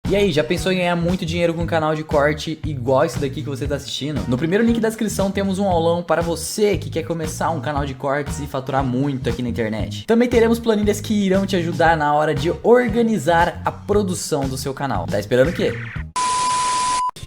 E aí, já pensou em ganhar muito dinheiro com um canal de corte igual esse daqui que você está assistindo? No primeiro link da descrição temos um aulão para você que quer começar um canal de cortes e faturar muito aqui na internet. Também teremos planilhas que irão te ajudar na hora de organizar a produção do seu canal. Tá esperando o quê?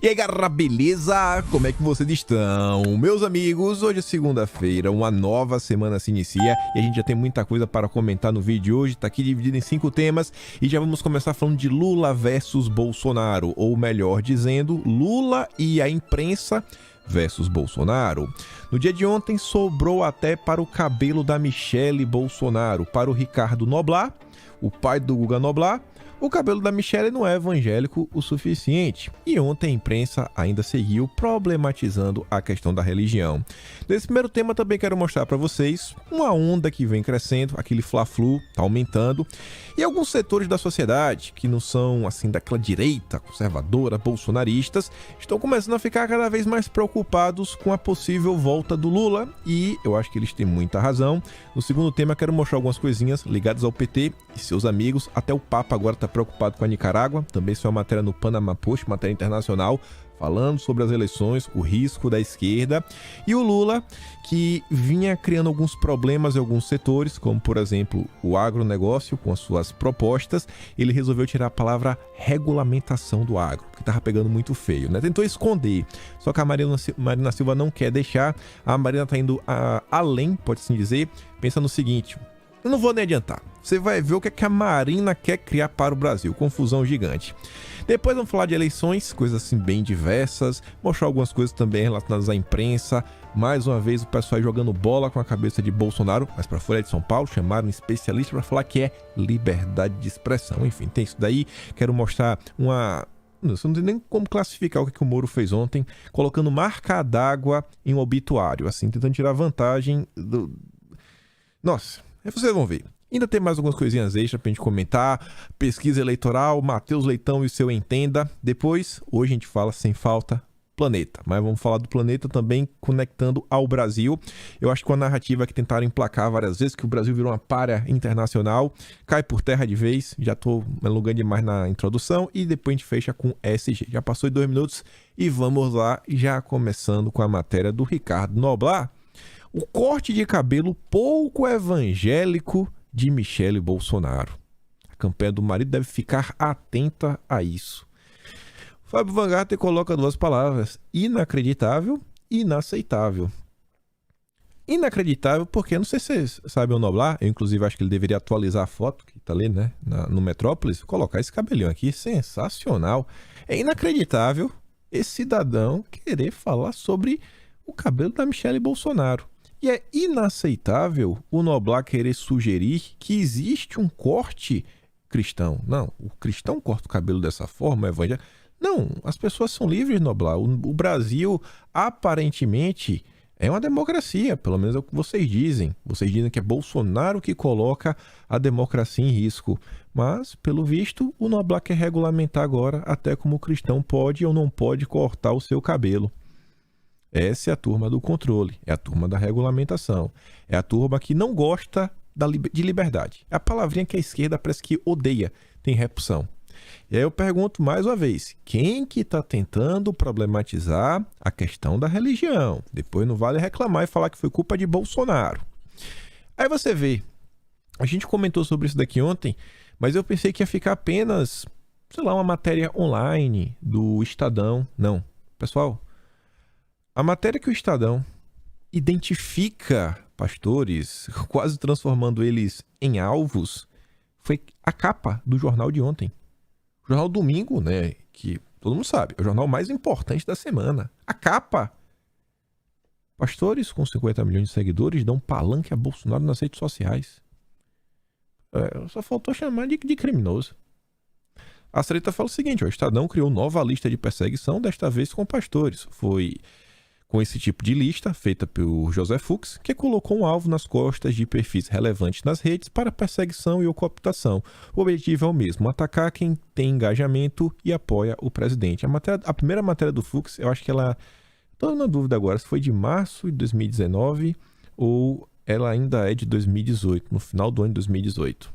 E aí galera, beleza? Como é que vocês estão? Meus amigos, hoje é segunda-feira, uma nova semana se inicia e a gente já tem muita coisa para comentar no vídeo de hoje. Tá aqui dividido em 5 temas e já vamos começar falando de Lula versus Bolsonaro, ou melhor dizendo, Lula e a imprensa versus Bolsonaro. No dia de ontem sobrou até para o cabelo da Michelle Bolsonaro, para o Ricardo Noblat, o pai do Guga Noblat. O cabelo da Michelle não é evangélico o suficiente, e ontem a imprensa ainda seguiu problematizando a questão da religião. Nesse primeiro tema também quero mostrar para vocês uma onda que vem crescendo, aquele fla-flu está aumentando, e alguns setores da sociedade que não são assim daquela direita conservadora, bolsonaristas, estão começando a ficar cada vez mais preocupados com a possível volta do Lula, e eu acho que eles têm muita razão. No segundo tema quero mostrar algumas coisinhas ligadas ao PT e seus amigos, até o Papa agora está preocupado com a Nicarágua, também isso é uma matéria no Panama Post, matéria internacional, falando sobre as eleições, o risco da esquerda, e o Lula, que vinha criando alguns problemas em alguns setores, como por exemplo o agronegócio, com as suas propostas, ele resolveu tirar a palavra regulamentação do agro, que estava pegando muito feio, né? Tentou esconder, só que a Marina Silva não quer deixar, a Marina está indo além, pode-se dizer, pensa no seguinte: eu não vou nem adiantar. Você vai ver o que a Marina quer criar para o Brasil. Confusão gigante. Depois vamos falar de eleições, coisas assim bem diversas. Mostrar algumas coisas também relacionadas à imprensa. Mais uma vez o pessoal jogando bola com a cabeça de Bolsonaro. Mas para Folha de São Paulo chamaram um especialista para falar que é liberdade de expressão. Enfim, tem isso daí. Quero mostrar uma... Não sei nem como classificar o que o Moro fez ontem. Colocando marca d'água em um obituário. Assim, tentando tirar vantagem do... Nossa... Vocês vão ver. Ainda tem mais algumas coisinhas extras pra gente comentar. Pesquisa eleitoral, Matheus Leitão e o seu Entenda. Depois, hoje a gente fala sem falta, planeta. Mas vamos falar do planeta também conectando ao Brasil. Eu acho que com a narrativa que tentaram emplacar várias vezes, que o Brasil virou uma párea internacional, cai por terra de vez. Já tô alongando demais na introdução. E depois a gente fecha com SG. Já passou de 2 minutos e vamos lá, já começando com a matéria do Ricardo Noblat. O corte de cabelo pouco evangélico de Michelle Bolsonaro. A campanha do marido deve ficar atenta a isso. Fábio Van Garten coloca 2 palavras: inacreditável e inaceitável. Inacreditável porque, não sei se vocês sabem o Noblat, eu inclusive acho que ele deveria atualizar a foto que tá ali, né, no Metrópolis, colocar esse cabelinho aqui, sensacional. É inacreditável esse cidadão querer falar sobre o cabelo da Michelle Bolsonaro. E é inaceitável o Noblat querer sugerir que existe um corte cristão. Não, o cristão corta o cabelo dessa forma, evangélico. Não, as pessoas são livres, Noblat. O Brasil, aparentemente, é uma democracia, pelo menos é o que vocês dizem. Vocês dizem que é Bolsonaro que coloca a democracia em risco. Mas, pelo visto, o Noblat quer regulamentar agora até como o cristão pode ou não pode cortar o seu cabelo. Essa é a turma do controle, é a turma da regulamentação, é a turma que não gosta de liberdade. É a palavrinha que a esquerda parece que odeia, tem repulsão. E aí eu pergunto mais uma vez, quem que está tentando problematizar a questão da religião? Depois não vale reclamar e falar que foi culpa de Bolsonaro. Aí você vê, a gente comentou sobre isso daqui ontem, mas eu pensei que ia ficar apenas, sei lá, uma matéria online do Estadão. Não, pessoal... A matéria que o Estadão identifica pastores, quase transformando eles em alvos, foi a capa do jornal de ontem. O jornal Domingo, né, que todo mundo sabe, é o jornal mais importante da semana. A capa. Pastores com 50 milhões de seguidores dão palanque a Bolsonaro nas redes sociais. Só faltou chamar de criminoso. A treta fala o seguinte: o Estadão criou nova lista de perseguição, desta vez com pastores. Foi... com esse tipo de lista, feita por José Fux, que colocou um alvo nas costas de perfis relevantes nas redes para perseguição e cooptação. O objetivo é o mesmo: atacar quem tem engajamento e apoia o presidente. A primeira matéria do Fux, eu acho que ela... Estou na dúvida agora se foi de março de 2019 ou ela ainda é de 2018, no final do ano de 2018.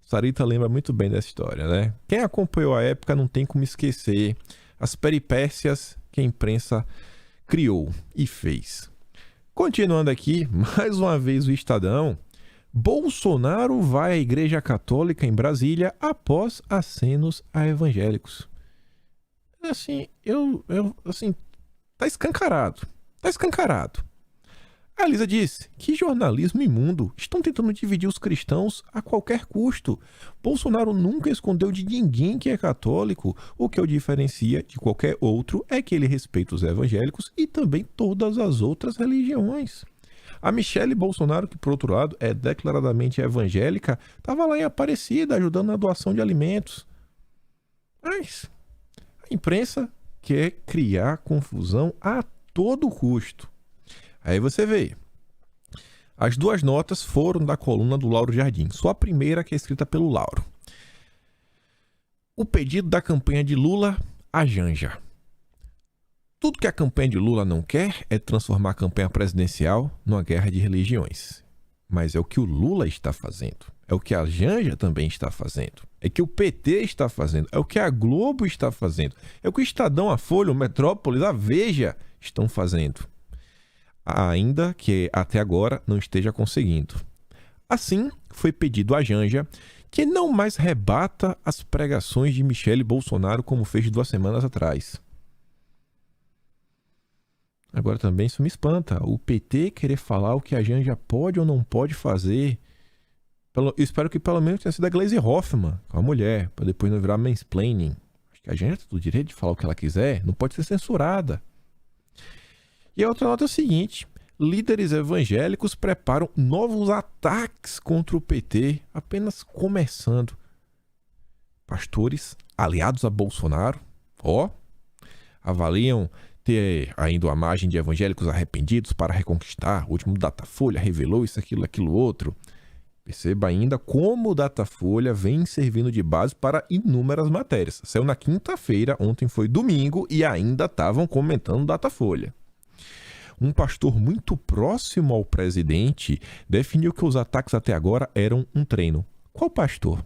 Sarita lembra muito bem dessa história, né? Quem acompanhou a época não tem como esquecer as peripécias que a imprensa criou e fez. Continuando aqui, mais uma vez o Estadão. Bolsonaro vai à Igreja Católica em Brasília após acenos a evangélicos. Assim, assim, tá escancarado. Tá escancarado. A Lisa disse: que jornalismo imundo. Estão tentando dividir os cristãos a qualquer custo. Bolsonaro nunca escondeu de ninguém que é católico. O que o diferencia de qualquer outro é que ele respeita os evangélicos e também todas as outras religiões. A Michelle Bolsonaro, que por outro lado é declaradamente evangélica, estava lá em Aparecida ajudando na doação de alimentos. Mas a imprensa quer criar confusão a todo custo. Aí você vê. As duas notas foram da coluna do Lauro Jardim. Só a primeira que é escrita pelo Lauro. O pedido da campanha de Lula a Janja. Tudo que a campanha de Lula não quer é transformar a campanha presidencial numa guerra de religiões. Mas é o que o Lula está fazendo. É o que a Janja também está fazendo. É o que o PT está fazendo. É o que a Globo está fazendo. É o que o Estadão, a Folha, o Metrópolis, a Veja estão fazendo. Ainda que até agora não esteja conseguindo. Assim, foi pedido à Janja que não mais rebata as pregações de Michelle Bolsonaro como fez 2 semanas atrás. Agora também isso me espanta. O PT querer falar o que a Janja pode ou não pode fazer. Eu espero que pelo menos tenha sido a Gleisi Hoffmann, com a mulher, para depois não virar mansplaining. Acho que a Janja tem o direito de falar o que ela quiser, não pode ser censurada. E a outra nota é o seguinte: líderes evangélicos preparam novos ataques contra o PT, apenas começando. Pastores aliados a Bolsonaro, avaliam ter ainda a margem de evangélicos arrependidos para reconquistar. O último Datafolha revelou isso, aquilo, outro. Perceba ainda como o Datafolha vem servindo de base para inúmeras matérias. Saiu na quinta-feira, ontem foi domingo e ainda estavam comentando Datafolha. Um pastor muito próximo ao presidente definiu que os ataques até agora eram um treino. Qual pastor?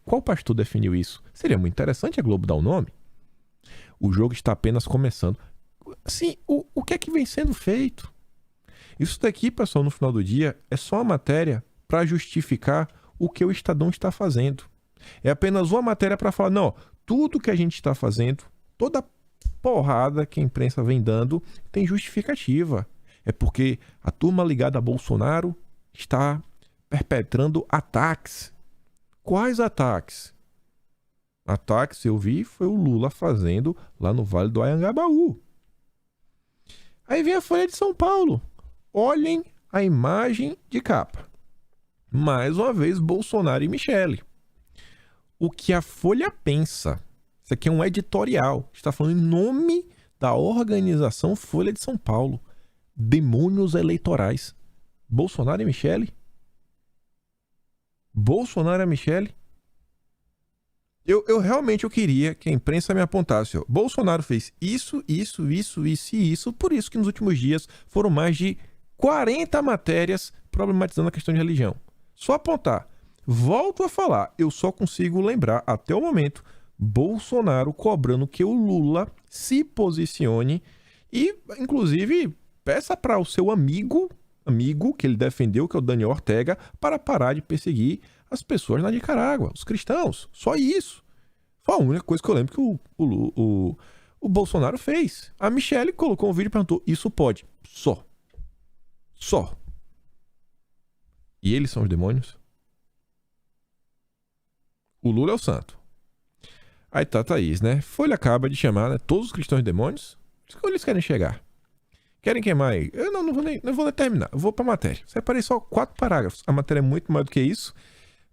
Qual pastor definiu isso? Seria muito interessante a Globo dar o nome. O jogo está apenas começando. Assim, o que é que vem sendo feito? Isso daqui, pessoal, no final do dia, é só uma matéria para justificar o que o Estadão está fazendo. É apenas uma matéria para falar, não, tudo que a gente está fazendo, toda porrada que a imprensa vem dando tem justificativa. É porque a turma ligada a Bolsonaro está perpetrando ataques. Quais ataques? Ataques, eu vi, foi o Lula fazendo lá no Vale do Anhangabaú. Aí vem a Folha de São Paulo. Olhem a imagem de capa. Mais uma vez, Bolsonaro e Michelle. O que a Folha pensa? Isso aqui é um editorial. Está falando em nome da organização Folha de São Paulo. Demônios eleitorais. Bolsonaro e Michelle? Bolsonaro e Michelle? Eu realmente queria que a imprensa me apontasse. Bolsonaro fez isso, por isso que nos últimos dias foram mais de 40 matérias problematizando a questão de religião. Só apontar. Volto a falar, eu só consigo lembrar até o momento Bolsonaro cobrando que o Lula se posicione e, inclusive, peça para o seu amigo que ele defendeu, que é o Daniel Ortega, para parar de perseguir as pessoas na Nicarágua, os cristãos. Só isso. Foi a única coisa que eu lembro que o Bolsonaro fez. A Michelle colocou um vídeo e perguntou, isso pode? Só. E eles são os demônios? O Lula é o santo. Aí tá a Thaís, né? Folha acaba de chamar, né, todos os cristãos de demônios. Onde eles querem chegar? Querem queimar aí? Eu não vou nem terminar. Eu vou pra matéria. Separei só 4 parágrafos. A matéria é muito mais do que isso.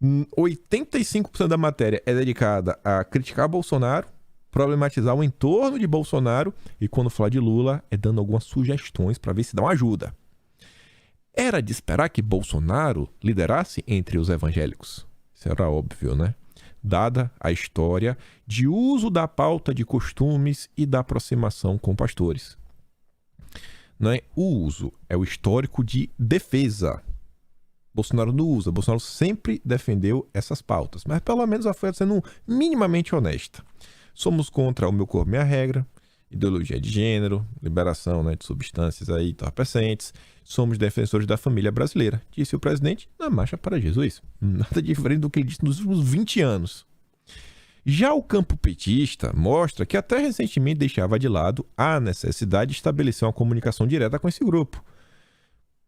85% da matéria é dedicada a criticar Bolsonaro, problematizar o entorno de Bolsonaro e, quando falar de Lula, é dando algumas sugestões para ver se dá uma ajuda. Era de esperar que Bolsonaro liderasse entre os evangélicos. Isso era óbvio, né? Dada a história de uso da pauta de costumes e da aproximação com pastores. Não é o uso, é o histórico de defesa Bolsonaro não usa. Bolsonaro sempre defendeu essas pautas, mas pelo menos ela foi sendo minimamente honesta. Somos contra o meu corpo, minha regra, ideologia de gênero, liberação, né, de substâncias aí entorpecentes. Somos defensores da família brasileira, disse o presidente na Marcha para Jesus. Nada diferente do que ele disse nos últimos 20 anos. Já o campo petista mostra que até recentemente deixava de lado a necessidade de estabelecer uma comunicação direta com esse grupo.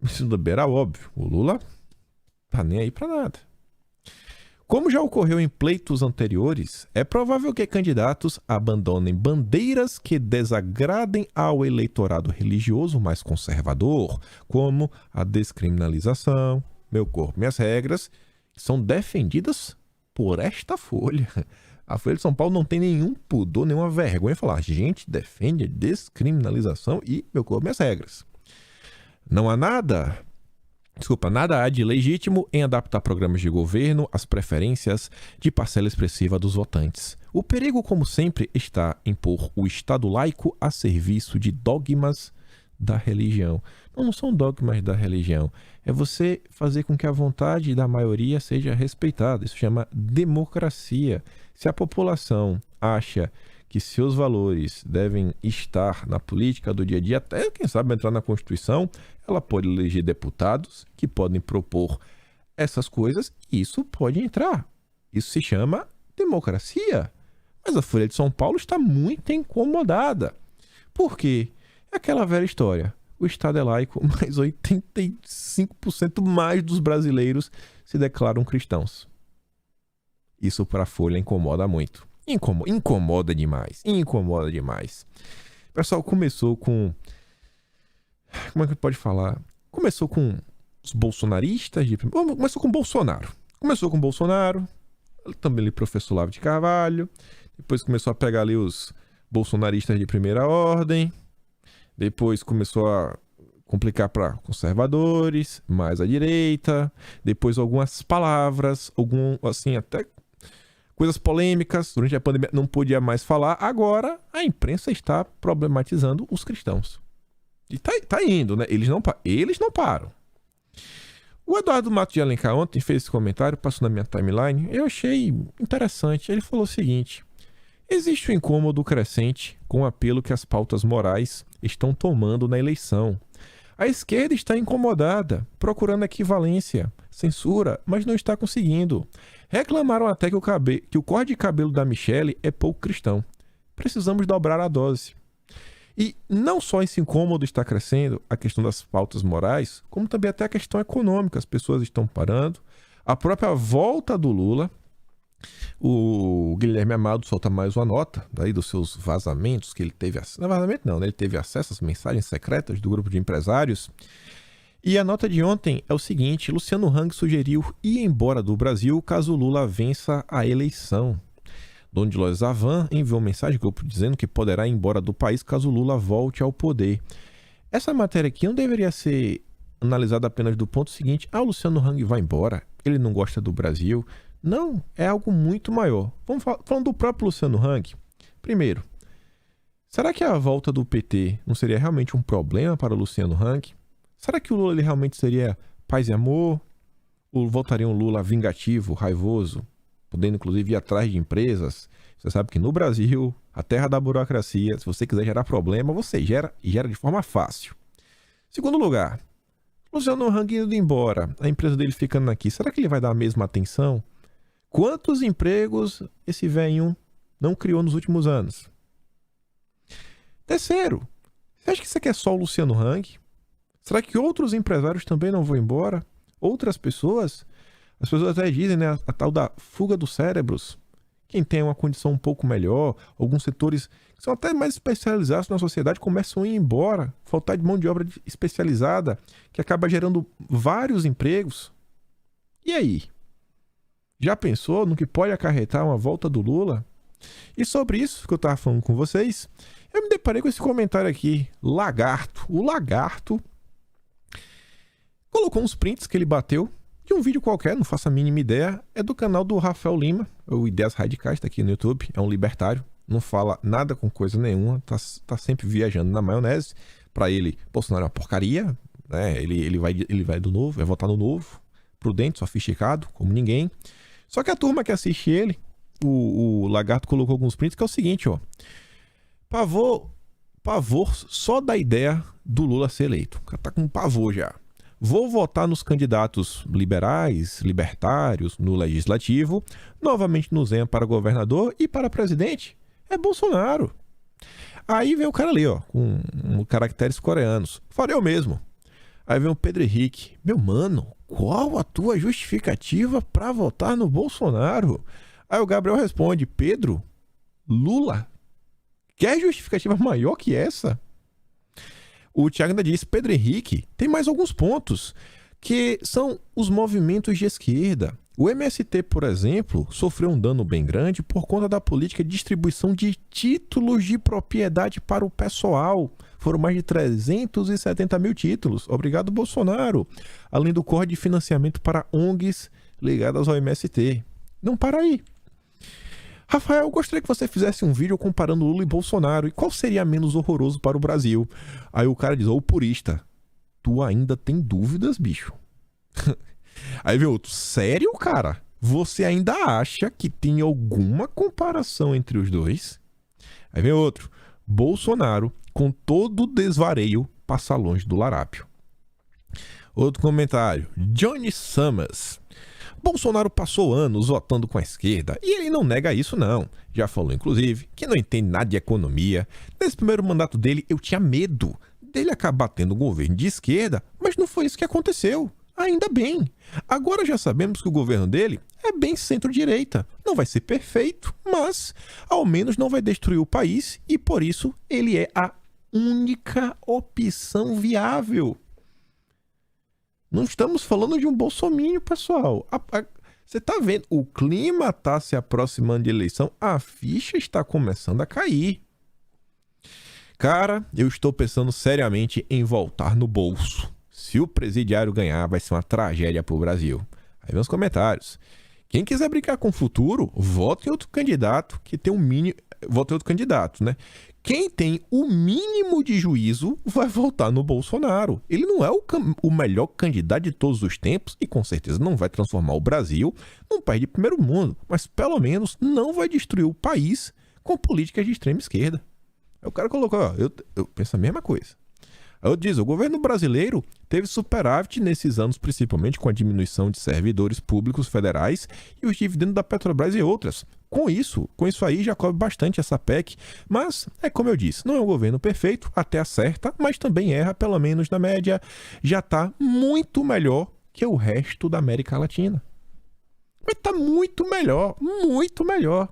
Isso também era óbvio. O Lula tá nem aí para nada. Como já ocorreu em pleitos anteriores, é provável que candidatos abandonem bandeiras que desagradem ao eleitorado religioso mais conservador, como a descriminalização, meu corpo, minhas regras, que são defendidas por esta Folha. A Folha de São Paulo não tem nenhum pudor, nenhuma vergonha de falar: a gente defende a descriminalização e meu corpo, minhas regras. Não há nada há de legítimo em adaptar programas de governo às preferências de parcela expressiva dos votantes. O perigo, como sempre, está em pôr o Estado laico a serviço de dogmas da religião. Não são dogmas da religião. É você fazer com que a vontade da maioria seja respeitada. Isso chama democracia. Se a população acha que seus valores devem estar na política do dia a dia, até quem sabe entrar na Constituição, ela pode eleger deputados que podem propor essas coisas e isso pode entrar. Isso se chama democracia. Mas a Folha de São Paulo está muito incomodada. Por quê? É aquela velha história. O Estado é laico, mas 85% mais dos brasileiros se declaram cristãos. Isso para a Folha incomoda muito. Incomoda demais. O pessoal começou com... Como é que pode falar? Começou com os bolsonaristas. Começou com Bolsonaro. Também ali professor Olavo de Carvalho. Depois começou a pegar ali os bolsonaristas de primeira ordem. Depois começou a complicar para conservadores, mais à direita. Depois algumas palavras, até coisas polêmicas. Durante a pandemia não podia mais falar. Agora a imprensa está problematizando os cristãos. E tá indo, né? Eles não param. O Eduardo Matos de Alencar ontem fez esse comentário, passou na minha timeline. Eu achei interessante. Ele falou o seguinte: existe um incômodo crescente com o apelo que as pautas morais estão tomando na eleição. A esquerda está incomodada, procurando equivalência, censura, mas não está conseguindo. Reclamaram até que o corte de cabelo da Michelle é pouco cristão. Precisamos dobrar a dose. E não só esse incômodo está crescendo, a questão das pautas morais, como também até a questão econômica. As pessoas estão parando. A própria volta do Lula, o Guilherme Amado solta mais uma nota daí dos seus vazamentos que ele teve acesso. Não é vazamento não, né? Ele teve acesso às mensagens secretas do grupo de empresários. E a nota de ontem é o seguinte: Luciano Hang sugeriu ir embora do Brasil caso Lula vença a eleição. Dom de Lois Avan enviou mensagem ao grupo dizendo que poderá ir embora do país caso Lula volte ao poder. Essa matéria aqui não deveria ser analisada apenas do ponto seguinte: o Luciano Hang vai embora, ele não gosta do Brasil. Não, é algo muito maior. Vamos falando do próprio Luciano Hang. Primeiro, será que a volta do PT não seria realmente um problema para o Luciano Hang? Será que o Lula ele realmente seria paz e amor? Ou voltaria um Lula vingativo, raivoso, podendo inclusive ir atrás de empresas? Você sabe que no Brasil, a terra da burocracia, se você quiser gerar problema, você gera e gera de forma fácil. Segundo lugar, Luciano Hang indo embora, a empresa dele ficando aqui, será que ele vai dar a mesma atenção? Quantos empregos esse velho não criou nos últimos anos? Terceiro, você acha que isso aqui é só o Luciano Hang? Será que outros empresários também não vão embora? Outras pessoas? As pessoas até dizem, né, a tal da fuga dos cérebros. Quem tem uma condição um pouco melhor, alguns setores que são até mais especializados na sociedade começam a ir embora, faltar de mão de obra especializada, que acaba gerando vários empregos. E aí? Já pensou no que pode acarretar uma volta do Lula? E sobre isso que eu estava falando com vocês, eu me deparei com esse comentário aqui. Lagarto. O Lagarto colocou uns prints que ele bateu de um vídeo qualquer, não faço a mínima ideia. É do canal do Rafael Lima, o Ideias Radicais, tá aqui no YouTube. É um libertário, não fala nada com coisa nenhuma, tá sempre viajando na maionese. Pra ele, Bolsonaro é uma porcaria, né? Ele vai do novo, vai votar no novo. prudente, sofisticado, como ninguém. Só que a turma que assiste ele, o Lagarto colocou alguns prints, que é o seguinte, ó. Pavor só da ideia do Lula ser eleito. O cara tá com pavor já. Vou votar nos candidatos liberais, libertários, no legislativo, novamente no Zema para governador e para presidente. É Bolsonaro. Aí vem o cara ali, ó, com caracteres coreanos. Farei eu mesmo. Aí vem o Pedro Henrique. Meu mano, qual a tua justificativa para votar no Bolsonaro? Aí o Gabriel responde, Pedro, Lula, quer justificativa maior que essa? O Thiago ainda diz, Pedro Henrique, tem mais alguns pontos, que são os movimentos de esquerda. O MST, por exemplo, sofreu um dano bem grande por conta da política de distribuição de títulos de propriedade para o pessoal. Foram mais de 370 mil títulos. Obrigado, Bolsonaro. Além do corte de financiamento para ONGs ligadas ao MST. Não para aí. Rafael, eu gostaria que você fizesse um vídeo comparando Lula e Bolsonaro e qual seria menos horroroso para o Brasil. Aí o cara diz, ô purista, tu ainda tem dúvidas, bicho? Aí vem outro, sério, cara? Você ainda acha que tem alguma comparação entre os dois? Aí vem outro, Bolsonaro, com todo o desvareio, passa longe do larápio. Outro comentário, Johnny Summers. Bolsonaro passou anos votando com a esquerda e ele não nega isso não. Já falou, inclusive, que não entende nada de economia. Nesse primeiro mandato dele, eu tinha medo dele acabar tendo um governo de esquerda, mas não foi isso que aconteceu. Ainda bem. Agora já sabemos que o governo dele é bem centro-direita. Não vai ser perfeito, mas ao menos não vai destruir o país e por isso ele é a única opção viável. Não estamos falando de um bolsominion, pessoal. Você tá vendo? O clima tá se aproximando de eleição. A ficha está começando a cair. Cara, eu estou pensando seriamente em voltar no bolso. Se o presidiário ganhar, vai ser uma tragédia pro Brasil. Aí vem os comentários. Quem quiser brincar com o futuro, vote em outro candidato que tem um mínimo... Vote em outro candidato, né? Quem tem o mínimo de juízo vai votar no Bolsonaro. Ele não é o melhor candidato de todos os tempos e com certeza não vai transformar o Brasil num país de primeiro mundo, mas pelo menos não vai destruir o país com políticas de extrema esquerda. Aí o cara colocou, ó, eu penso a mesma coisa. Aí eu diz, o governo brasileiro teve superávit nesses anos, principalmente com a diminuição de servidores públicos federais e os dividendos da Petrobras e outras. Com isso aí já cobre bastante essa PEC, mas é como eu disse, não é um governo perfeito, até acerta, mas também erra, pelo menos na média, já está muito melhor que o resto da América Latina. Mas está muito melhor, muito melhor.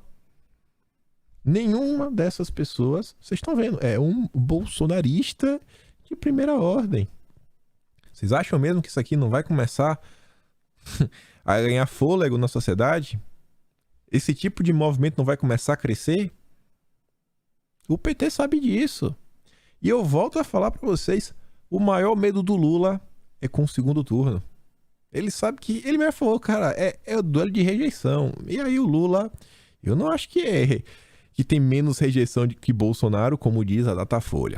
Nenhuma dessas pessoas, vocês estão vendo, é um bolsonarista de primeira ordem. Vocês acham mesmo que isso aqui não vai começar a ganhar fôlego na sociedade? Esse tipo de movimento não vai começar a crescer? O PT sabe disso. E eu volto a falar para vocês, o maior medo do Lula é com o segundo turno. Ele sabe que, ele me falou, cara, é o duelo de rejeição. E aí o Lula, eu não acho que tem menos rejeição que Bolsonaro, como diz a Datafolha.